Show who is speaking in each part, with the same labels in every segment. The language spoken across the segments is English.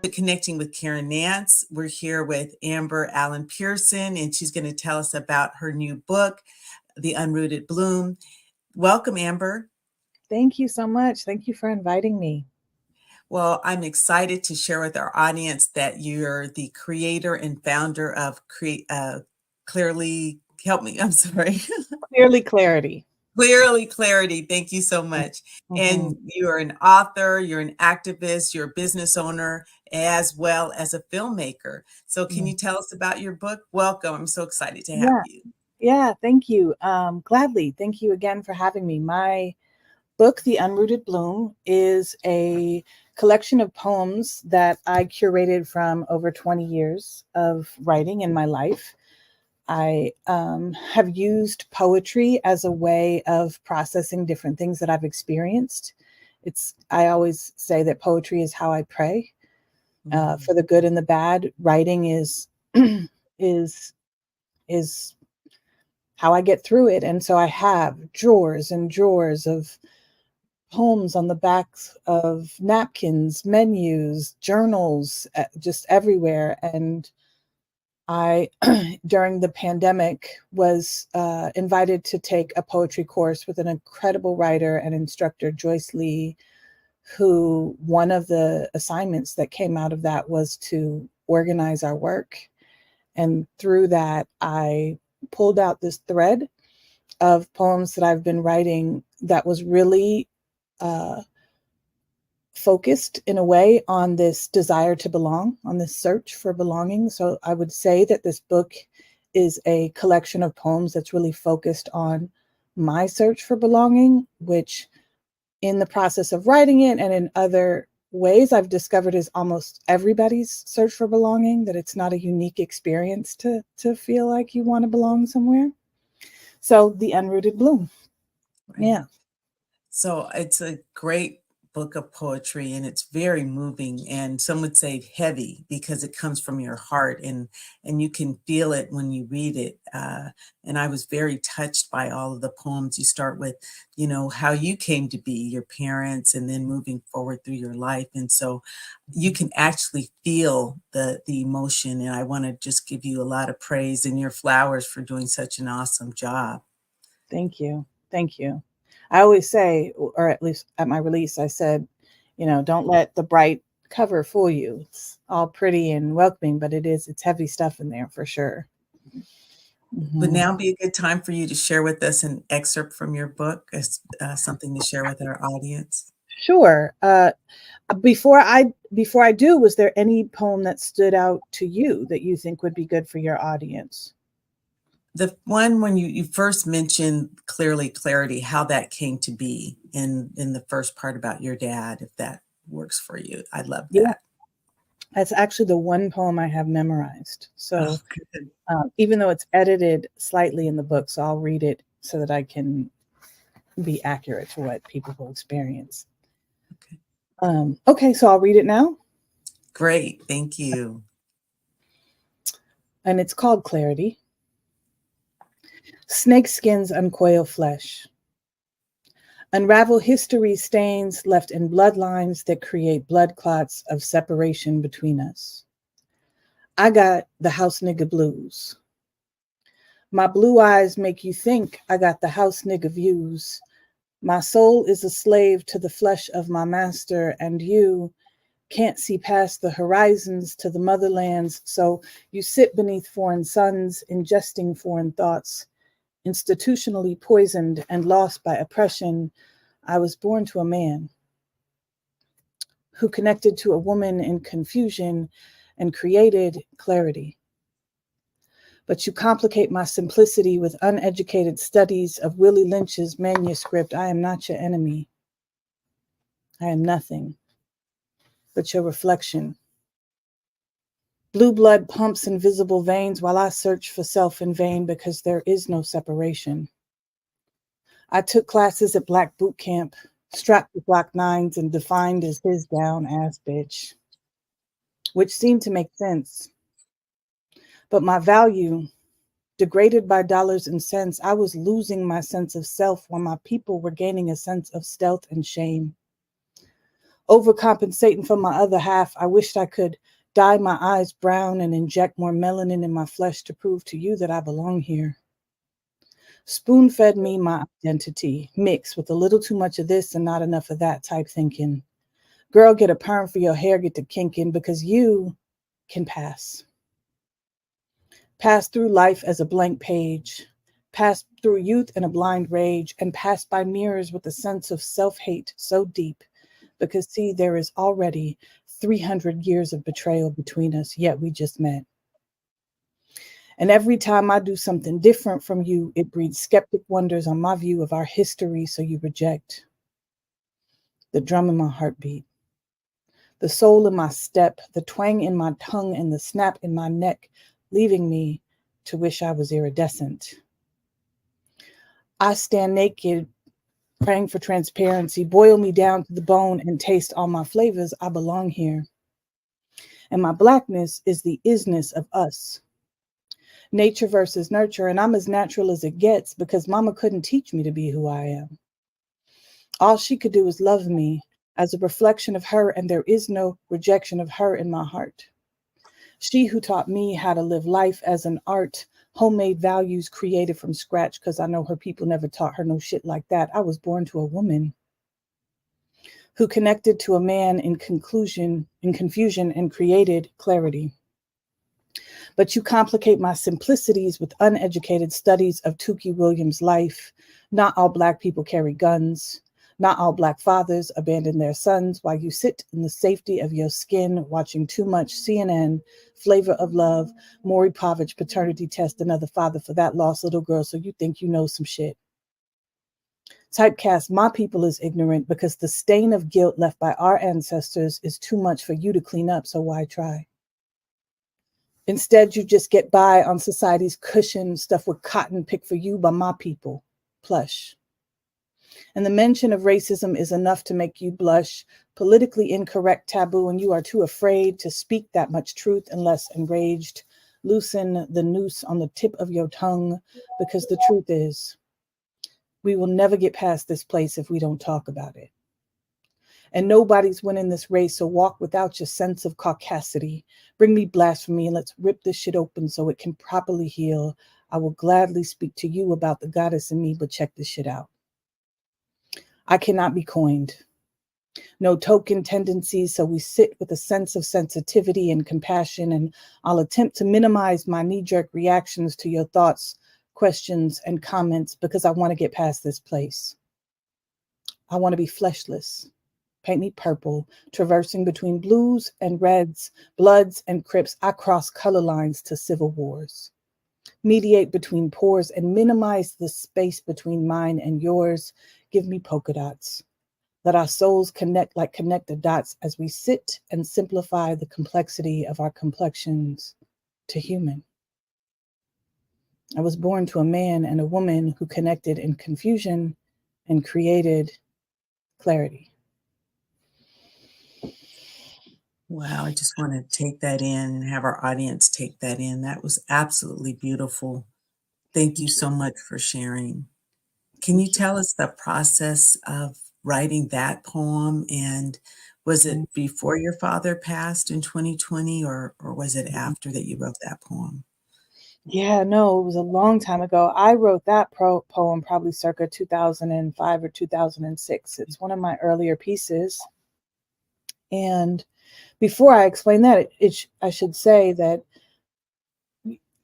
Speaker 1: Connecting with Karen Nance. We're here with Amber Allen-Peirson, and she's going to tell us about her new book, The Unrooted Bloom. Welcome, Amber.
Speaker 2: Thank you so much. Thank you for inviting me.
Speaker 1: Well, I'm excited to share with our audience that you're the creator and founder of Clearly, help me, I'm sorry.
Speaker 2: Clearly Clarity.
Speaker 1: Clearly Clarity. Thank you so much.
Speaker 2: Mm-hmm.
Speaker 1: And you're an author, you're an activist, you're a business owner, as well as a filmmaker. So can you tell us about your book? Welcome. I'm so excited to have
Speaker 2: Yeah.
Speaker 1: you.
Speaker 2: Yeah. Thank you. Gladly. Thank you again for having me. My book, The Unrooted Bloom, is a collection of poems that I curated from over 20 years of writing in my life. I have used poetry as a way of processing different things that I've experienced. I always say that poetry is how I pray, for the good and the bad. Writing is is is how I get through it. And so I have drawers and drawers of poems on the backs of napkins, menus, journals, just everywhere. And I, during the pandemic, was invited to take a poetry course with an incredible writer and instructor, Joyce Lee, who one of the assignments that came out of that was to organize our work. And through that, I pulled out this thread of poems that I've been writing that was really uh, focused in a way on this desire to belong, on this search for belonging. So I would say that this book is a collection of poems that's really focused on my search for belonging, which in the process of writing it and in other ways I've discovered is almost everybody's search for belonging, that it's not a unique experience to feel like you want to belong somewhere. So The Unrooted Bloom.
Speaker 1: Right.
Speaker 2: Yeah.
Speaker 1: So it's a great book of poetry, and it's very moving, and some would say heavy, because it comes from your heart, and you can feel it when you read it. And I was very touched by all of the poems. You start with, how you came to be, your parents, and then moving forward through your life. And so you can actually feel the emotion. And I want to just give you a lot of praise and your flowers for doing such an awesome job.
Speaker 2: Thank you. Thank you. I always say, or at least at my release, I said, don't let the bright cover fool you. It's all pretty and welcoming, but it's heavy stuff in there for sure.
Speaker 1: Would
Speaker 2: Hmm.
Speaker 1: now be a good time for you to share with us an excerpt from your book, as something to share with our audience?
Speaker 2: Sure. Before I do, was there any poem that stood out to you that you think would be good for your audience?
Speaker 1: The one when you first mentioned clarity, how that came to be in the first part about your dad, if that works for you. I love
Speaker 2: Yeah,
Speaker 1: that.
Speaker 2: that's actually the one poem I have memorized.
Speaker 1: Oh,
Speaker 2: So
Speaker 1: good.
Speaker 2: even though it's edited slightly in the book, so I'll read it so that I can be accurate to what people will experience.
Speaker 1: Okay.
Speaker 2: Okay, so I'll read it now.
Speaker 1: Great. Thank you.
Speaker 2: And it's called Clarity. Snake skins uncoil flesh. Unravel history stains left in bloodlines that create blood clots of separation between us. I got the house nigga blues. My blue eyes make you think I got the house nigga views. My soul is a slave to the flesh of my master, and you can't see past the horizons to the motherlands, so you sit beneath foreign suns, ingesting foreign thoughts. Institutionally poisoned and lost by oppression, I was born to a man who connected to a woman in confusion and created clarity. But you complicate my simplicity with uneducated studies of Willie Lynch's manuscript. I am not your enemy. I am nothing but your reflection. Blue blood pumps in visible veins while I search for self in vain because there is no separation. I took classes at Black Boot Camp, strapped with Glock 9s and defined as his down ass bitch, which seemed to make sense. But my value, degraded by dollars and cents, I was losing my sense of self while my people were gaining a sense of stealth and shame. Overcompensating for my other half, I wished I could dye my eyes brown and inject more melanin in my flesh to prove to you that I belong here. Spoon fed me my identity, mixed with a little too much of this and not enough of that type thinking. Girl, get a perm for your hair, get to kinking because you can pass. Pass through life as a blank page, pass through youth in a blind rage, and pass by mirrors with a sense of self-hate so deep. Because see, there is already 300 years of betrayal between us, yet we just met. And every time I do something different from you, it breeds skeptic wonders on my view of our history, so you reject. The drum in my heartbeat, the soul in my step, the twang in my tongue, and the snap in my neck, leaving me to wish I was iridescent. I stand naked, praying for transparency, boil me down to the bone and taste all my flavors. I belong here. And my blackness is the isness of us. Nature versus nurture, and I'm as natural as it gets because mama couldn't teach me to be who I am. All she could do is love me as a reflection of her, and there is no rejection of her in my heart. She who taught me how to live life as an art, homemade values created from scratch, because I know her people never taught her no shit like that. I was born to a woman who connected to a man in confusion and created clarity. But you complicate my simplicities with uneducated studies of Tukey Williams' life. Not all Black people carry guns. Not all Black fathers abandon their sons while you sit in the safety of your skin watching too much CNN, Flavor of Love, Maury Povich paternity test another father for that lost little girl so you think you know some shit. Typecast my people as ignorant because the stain of guilt left by our ancestors is too much for you to clean up, so why try? Instead, you just get by on society's cushion, stuff with cotton picked for you by my people, plush. And the mention of racism is enough to make you blush, politically incorrect taboo, and you are too afraid to speak that much truth unless enraged. Loosen the noose on the tip of your tongue, because the truth is, we will never get past this place if we don't talk about it. And nobody's winning this race, so walk without your sense of caucasity. Bring me blasphemy and let's rip this shit open so it can properly heal. I will gladly speak to you about the goddess in me, but check this shit out. I cannot be coined. No token tendencies, so we sit with a sense of sensitivity and compassion, and I'll attempt to minimize my knee-jerk reactions to your thoughts, questions, and comments because I want to get past this place. I want to be fleshless. Paint me purple, traversing between blues and reds, bloods and crips. I cross color lines to civil wars. Mediate between pores and minimize the space between mine and yours. Give me polka dots. Let our souls connect like connected dots as we sit and simplify the complexity of our complexions to human. I was born to a man and a woman who connected in confusion and created clarity.
Speaker 1: Wow, I just want to take that in and have our audience take that in. That was absolutely beautiful. Thank you
Speaker 2: Thank you.
Speaker 1: so much for sharing. Can you
Speaker 2: Thank
Speaker 1: tell us the process of writing that poem? And was it
Speaker 2: you.
Speaker 1: before your father passed in 2020, or was it after that you wrote that poem?
Speaker 2: Yeah, no, it was a long time ago. I wrote that poem probably circa 2005 or 2006. It's one of my earlier pieces. And before I explain that, I should say that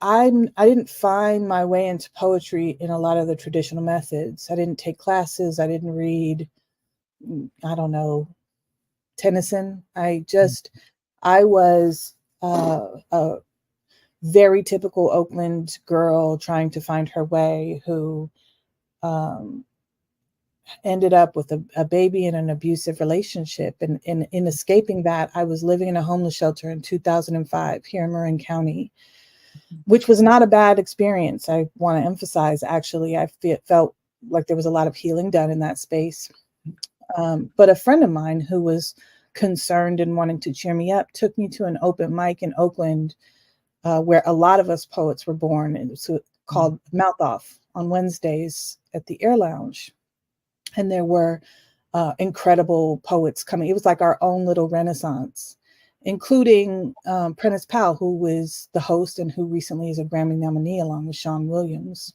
Speaker 2: I didn't find my way into poetry in a lot of the traditional methods. I didn't take classes. I didn't read, I don't know, Tennyson. I was a very typical Oakland girl trying to find her way who um, ended up with a baby in an abusive relationship. And in escaping that, I was living in a homeless shelter in 2005 here in Marin County, which was not a bad experience. I want to emphasize, actually, I felt like there was a lot of healing done in that space. But a friend of mine who was concerned and wanting to cheer me up took me to an open mic in Oakland where a lot of us poets were born. It was called Mouth Off on Wednesdays at the Air Lounge. And there were incredible poets coming. It was like our own little renaissance, including Prentice Powell, who was the host and who recently is a Grammy nominee along with Sean Williams.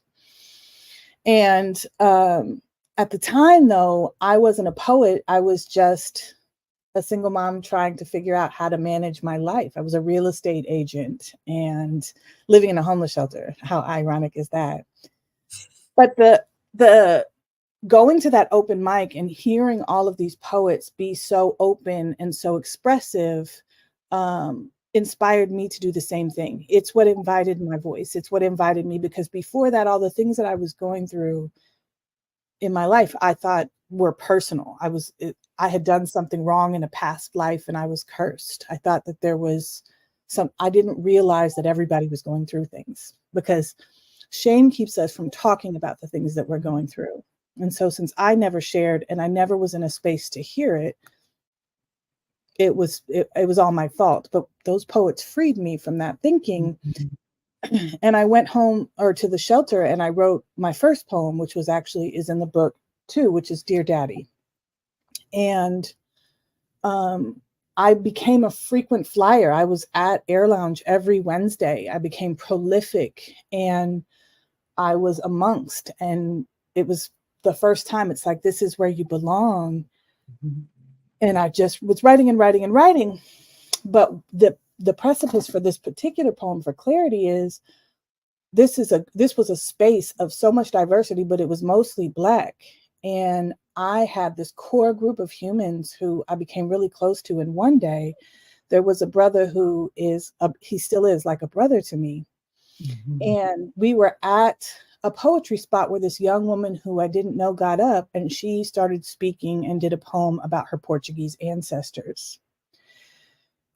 Speaker 2: And at the time, though, I wasn't a poet. I was just a single mom trying to figure out how to manage my life. I was a real estate agent and living in a homeless shelter. How ironic is that? But the going to that open mic and hearing all of these poets be so open and so expressive inspired me to do the same thing. It's what invited my voice. It's what invited me, because before that, all the things that I was going through in my life, I thought were personal. I had done something wrong in a past life and I was cursed. I thought that there was I didn't realize that everybody was going through things, because shame keeps us from talking about the things that we're going through. And so since I never shared and I never was in a space to hear it, it was all my fault. But those poets freed me from that thinking. And I went home, or to the shelter, and I wrote my first poem, which was actually is in the book too, which is Dear Daddy. And I became a frequent flyer. I was at Air Lounge every Wednesday. I became prolific and I was amongst, and it was the first time. It's like, this is where you belong. Mm-hmm. And I just was writing and writing and writing. But the precipice for this particular poem, for clarity, is this was a space of so much diversity, but it was mostly Black. And I had this core group of humans who I became really close to. And one day there was a brother who he still is like a brother to me. Mm-hmm. And we were at a poetry spot where this young woman who I didn't know got up and she started speaking and did a poem about her Portuguese ancestors.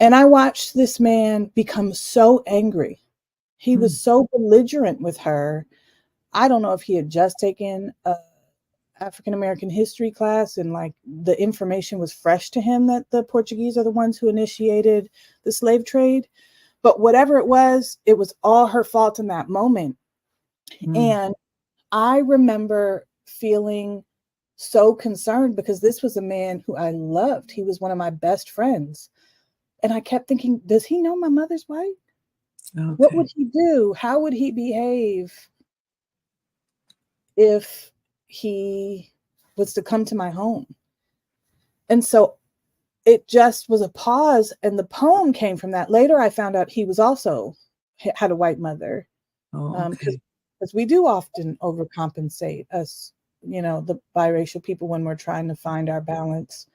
Speaker 2: And I watched this man become so angry. He was so belligerent with her. I don't know if he had just taken a African-American history class and like the information was fresh to him that the Portuguese are the ones who initiated the slave trade. But whatever it was all her fault in that moment. And I remember feeling so concerned because this was a man who I loved. He was one of my best friends. And I kept thinking, does he know my mother's white? Okay. What would he do? How would he behave if he was to come to my home? And so it just was a pause. And the poem came from that. Later, I found out he was also had a white mother. Because we do often overcompensate us, the biracial people, when we're trying to find our balance.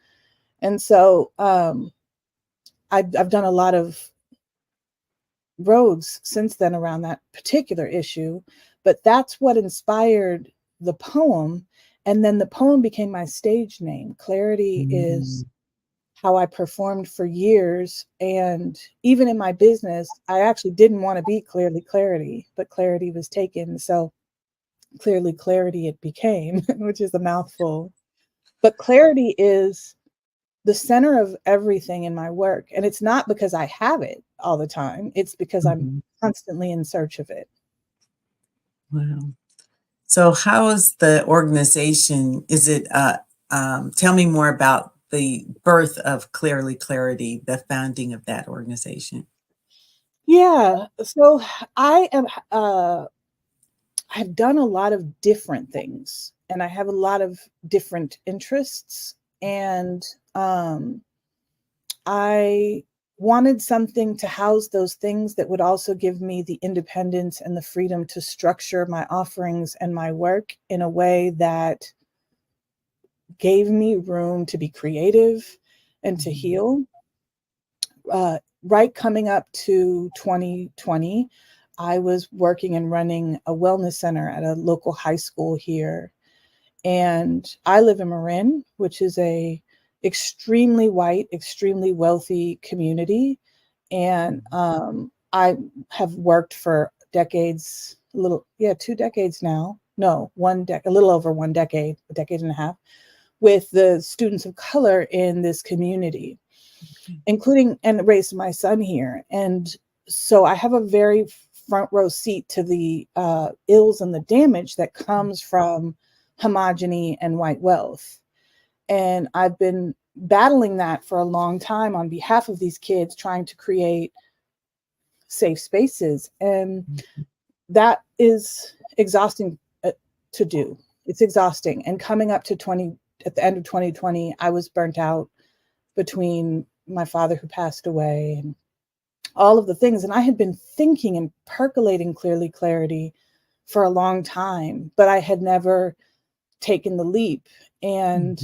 Speaker 2: And so I've done a lot of roads since then around that particular issue, but that's what inspired the poem. And then the poem became my stage name. Clarity is how I performed for years. And even in my business, I actually didn't want to be Clearly Clarity, but clarity was taken. So Clearly Clarity it became, which is a mouthful. But clarity is the center of everything in my work. And it's not because I have it all the time. It's because I'm constantly in search of it.
Speaker 1: Wow. So how is the organization? Is it, tell me more about the birth of Clearly Clarity, the founding of that organization.
Speaker 2: Yeah. So I've done a lot of different things and I have a lot of different interests. And I wanted something to house those things that would also give me the independence and the freedom to structure my offerings and my work in a way that gave me room to be creative and to heal. Right coming up to 2020, I was working and running a wellness center at a local high school here. And I live in Marin, which is a extremely white, extremely wealthy community. And I have worked for decades, 2 decades now. No, a little over 1 decade, a decade and a half, with the students of color in this community, including, and raised my son here. And so I have a very front row seat to the ills and the damage that comes from homogeny and white wealth. And I've been battling that for a long time on behalf of these kids, trying to create safe spaces. And that is exhausting to do. It's exhausting. And coming up to at the end of 2020, I was burnt out between my father who passed away and all of the things. And I had been thinking and percolating clarity for a long time, but I had never taken the leap. And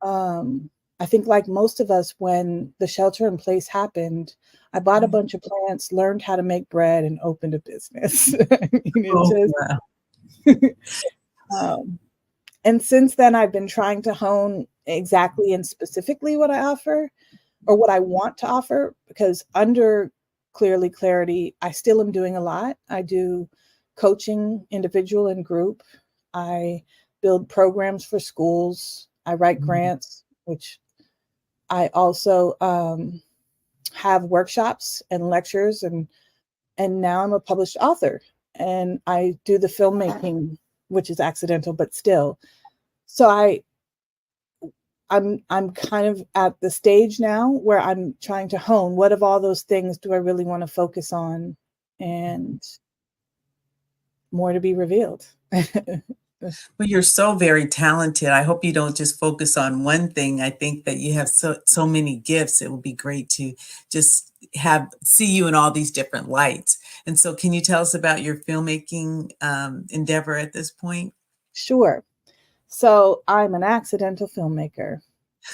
Speaker 2: I think, like most of us, when the shelter in place happened, I bought a bunch of plants, learned how to make bread, and opened a business. I mean, and since then, I've been trying to hone exactly and specifically what I offer or what I want to offer, because under clarity, I still am doing a lot. I do coaching, individual and group. I build programs for schools. I write grants, which I also have workshops and lectures, and now I'm a published author. And I do the filmmaking, which is accidental, but still. So I'm kind of at the stage now where I'm trying to hone what of all those things do I really want to focus on, and more to be revealed.
Speaker 1: Well, you're so very talented. I hope you don't just focus on one thing. I think that you have so many gifts. It would be great to just see you in all these different lights. And so can you tell us about your filmmaking endeavor at this point?
Speaker 2: Sure. So I'm an accidental filmmaker.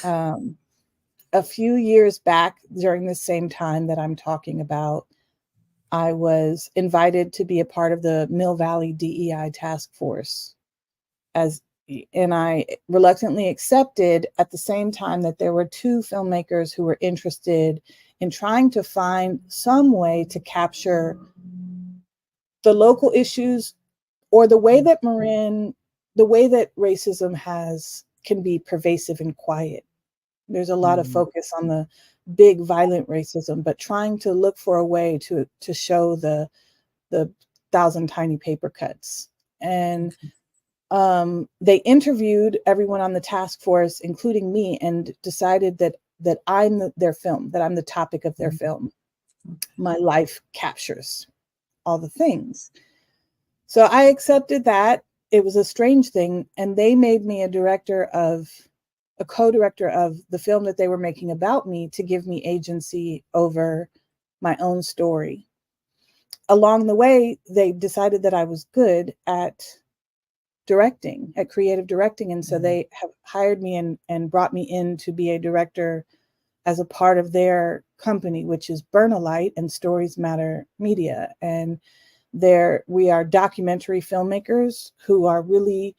Speaker 2: A few years back, during the same time that I'm talking about, I was invited to be a part of the Mill Valley DEI task force, and I reluctantly accepted at the same time that there were two filmmakers who were interested in trying to find some way to capture the local issues, or the way that racism can be pervasive and quiet. There's a lot of focus on the big violent racism, but trying to look for a way to show the 1,000 tiny paper cuts. And they interviewed everyone on the task force, including me, and decided that I'm their film, that I'm the topic of their film. My life captures all the things. So I accepted that. It was a strange thing. And they made me a co-director of the film that they were making about me, to give me agency over my own story. Along the way, they decided that I was good at directing, at creative directing. And so they have hired me and brought me in to be a director as a part of their company, which is Burn a Light and Stories Matter Media. And we are documentary filmmakers who are really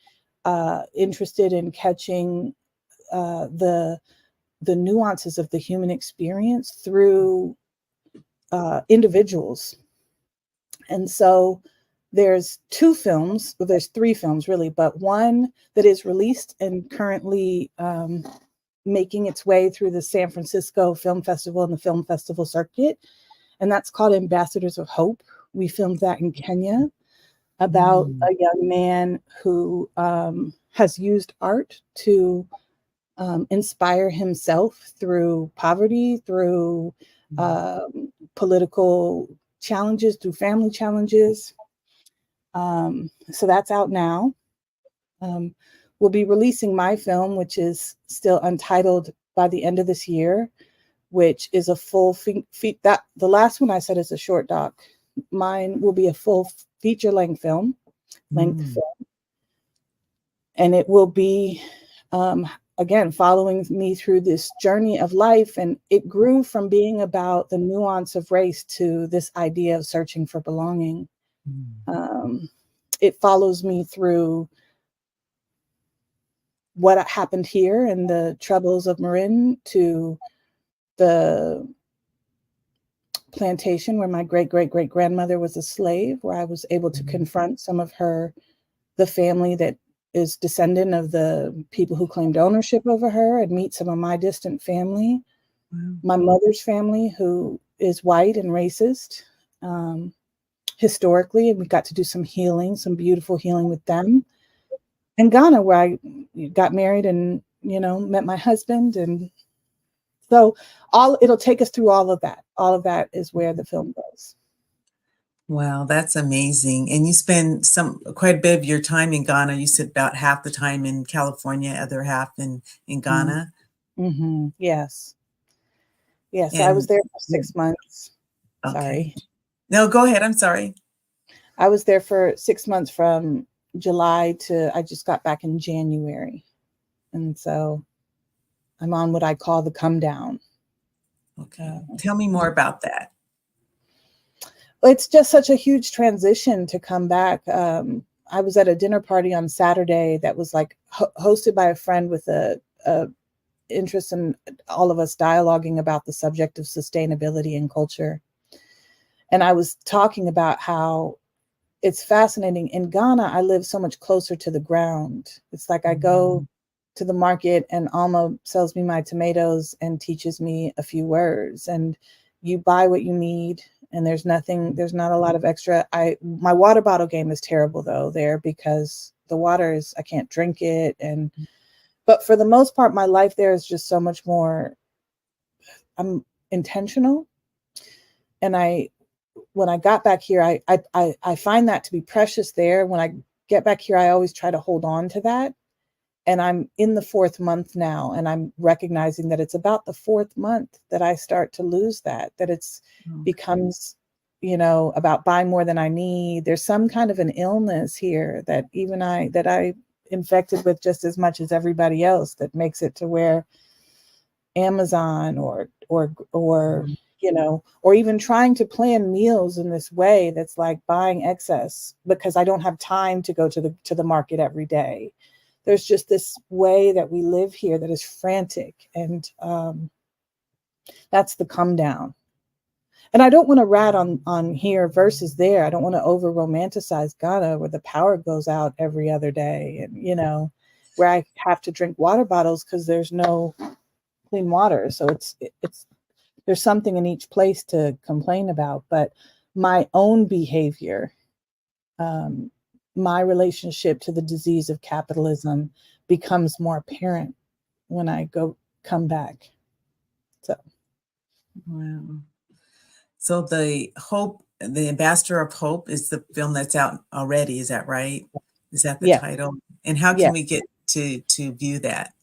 Speaker 2: interested in catching the nuances of the human experience through individuals. And so there's two films, well, there's three films really, but one that is released and currently making its way through the San Francisco Film Festival and the film festival circuit. And that's called Ambassadors of Hope. We filmed that in Kenya, about a young man who has used art to inspire himself through poverty, through political challenges, through family challenges. So that's out now. We'll be releasing my film, which is still untitled, by the end of this year, which is a full the last one I said is a short doc. Mine will be a full feature length film, and it will be again following me through this journey of life. And it grew from being about the nuance of race to this idea of searching for belonging. It follows me through what happened here and the troubles of Marin, to the plantation where my great-great-great-grandmother was a slave, where I was able to confront some of the family that is descendant of the people who claimed ownership over her, and meet some of my distant family, my mother's family, who is white and racist historically, and we got to do some healing, some beautiful healing with them. And Ghana, where I got married and met my husband. And so it'll take us through all of that. All of that is where the film goes.
Speaker 1: Wow, that's amazing. And you spend quite a bit of your time in Ghana. You said about half the time in California, other half in Ghana.
Speaker 2: Mm-hmm. Yes. Yes. I was
Speaker 1: And
Speaker 2: there for 6 months.
Speaker 1: okay.
Speaker 2: Sorry.
Speaker 1: No, go ahead. I'm sorry.
Speaker 2: I was there for 6 months from July to, I just got back in January. And so I'm on what I call the come down.
Speaker 1: Okay. Tell me more about that.
Speaker 2: It's just such a huge transition to come back. I was at a dinner party on Saturday that was like hosted by a friend with a interest in all of us dialoguing about the subject of sustainability and culture. And I was talking about how it's fascinating. In Ghana, I live so much closer to the ground. It's like I go to the market and Alma sells me my tomatoes and teaches me a few words, and you buy what you need. And there's not a lot of extra. My water bottle game is terrible though there, because the water I can't drink it. But for the most part, my life there is just so much more, I'm intentional. And when I got back here, I find that to be precious there. When I get back here, I always try to hold on to that. And I'm in the 4th month now, and I'm recognizing that it's about the 4th month that I start to lose that it's becomes, about buying more than I need. There's some kind of an illness here that I infected with just as much as everybody else, that makes it to where Amazon or or even trying to plan meals in this way that's like buying excess because I don't have time to go to the market every day. There's just this way that we live here that is frantic, and that's the come down. And I don't want to rat on here versus there. I don't want to over romanticize Ghana, where the power goes out every other day, and where I have to drink water bottles because there's no clean water. So it's there's something in each place to complain about. But my own behavior, my relationship to the disease of capitalism becomes more apparent when I come back. So
Speaker 1: Wow. So the Ambassador of Hope is the film that's out already. Is that right? Is that the
Speaker 2: yeah,
Speaker 1: title? And how
Speaker 2: yeah.
Speaker 1: can we get to view that?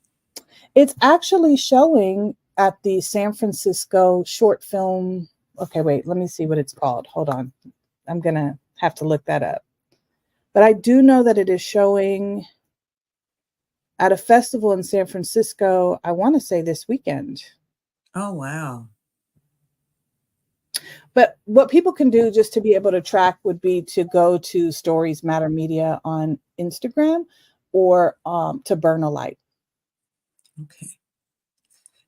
Speaker 2: It's actually showing at the San Francisco short film. Okay, wait, let me see what it's called. Hold on. I'm going to have to look that up. But I do know that it is showing at a festival in San Francisco, I want to say this weekend.
Speaker 1: Oh, wow.
Speaker 2: But what people can do just to be able to track would be to go to Stories Matter Media on Instagram, or to Burn a Light.
Speaker 1: Okay.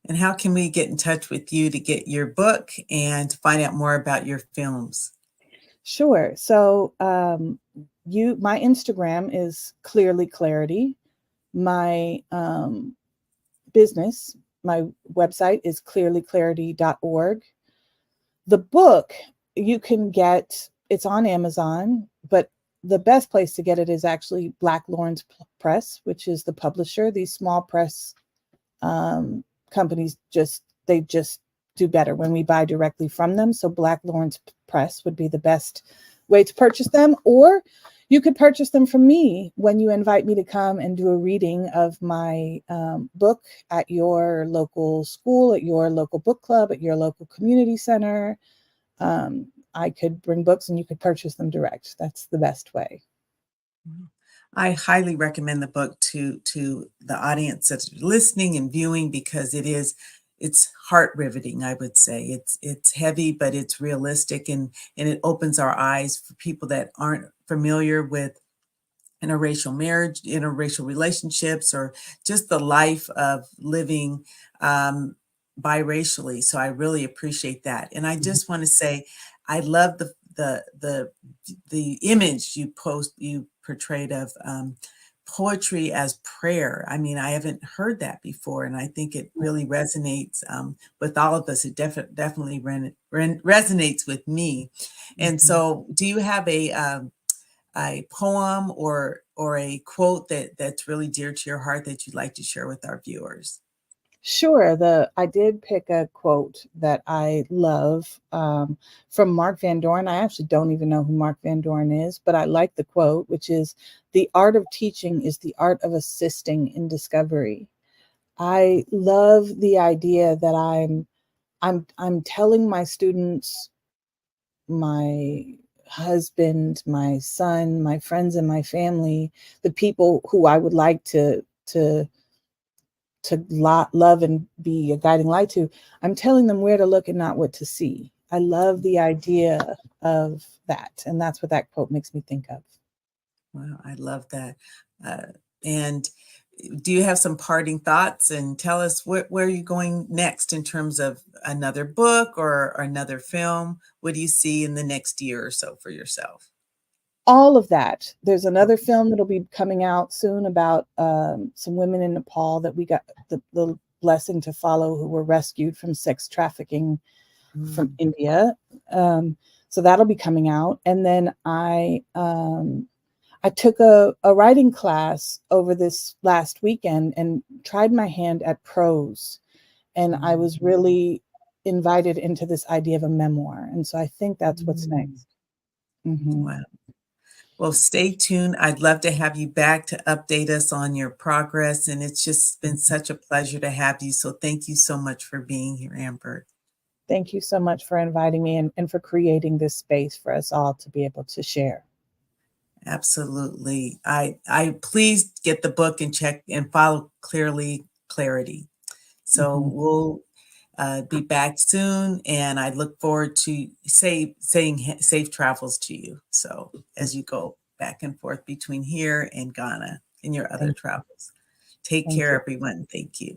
Speaker 1: And how can we get in touch with you to get your book and to find out more about your films?
Speaker 2: Sure. So my Instagram is Clearly Clarity. My business, my website is clearlyclarity.org. The book you can get, it's on Amazon, but the best place to get it is actually Black Lawrence Press, which is the publisher. These small press companies just do better when we buy directly from them. So Black Lawrence Press would be the best way to purchase them, or you could purchase them from me when you invite me to come and do a reading of my book at your local school, at your local book club, at your local community center. I could bring books and you could purchase them direct. That's the best way.
Speaker 1: I highly recommend the book to the audience that's listening and viewing, because it's heart riveting. I would say it's heavy, but it's realistic, and it opens our eyes for people that aren't familiar with interracial marriage, interracial relationships, or just the life of living biracially. So I really appreciate that. And I just want to say, I love the image you portrayed of poetry as prayer. I mean, I haven't heard that before, and I think it really resonates with all of us. It definitely resonates with me. And so, do you have a poem or or a quote that's really dear to your heart that you'd like to share with our viewers?
Speaker 2: Sure. I did pick a quote that I love from Mark Van Doren. I actually don't even know who Mark Van Doren is, but I like the quote, which is, "The art of teaching is the art of assisting in discovery." I love the idea that I'm telling my students, my husband, my son, my friends and my family, the people who I would like to love and be a guiding light to, I'm telling them where to look and not what to see. I love the idea of that. And that's what that quote makes me think of.
Speaker 1: Wow, I love that. And do you have some parting thoughts, and tell us where are you going next in terms of another book or another film? What do you see in the next year or so for yourself?
Speaker 2: All of that. There's another
Speaker 1: Okay.
Speaker 2: film that'll be coming out soon about some women in Nepal that we got the blessing to follow, who were rescued from sex trafficking from
Speaker 1: Mm,
Speaker 2: India. So that'll be coming out. And then I took a writing class over this last weekend and tried my hand at prose. And I
Speaker 1: mm,
Speaker 2: was really invited into this idea of a memoir. And so I think that's what's next. Mhm.
Speaker 1: wow. Well, stay tuned. I'd love to have you back to update us on your progress. And it's just been such a pleasure to have you. So thank you so much for being here, Amber.
Speaker 2: Thank you so much for inviting me and for creating this space for us all to be able to share.
Speaker 1: Absolutely. I please get the book and check and follow Clarity. So
Speaker 2: Mhm.
Speaker 1: we'll be back soon, and I look forward to saying safe travels to you. So as you go back and forth between here and Ghana in your other
Speaker 2: Thank,
Speaker 1: travels, take
Speaker 2: thank
Speaker 1: care,
Speaker 2: you.
Speaker 1: everyone. Thank you.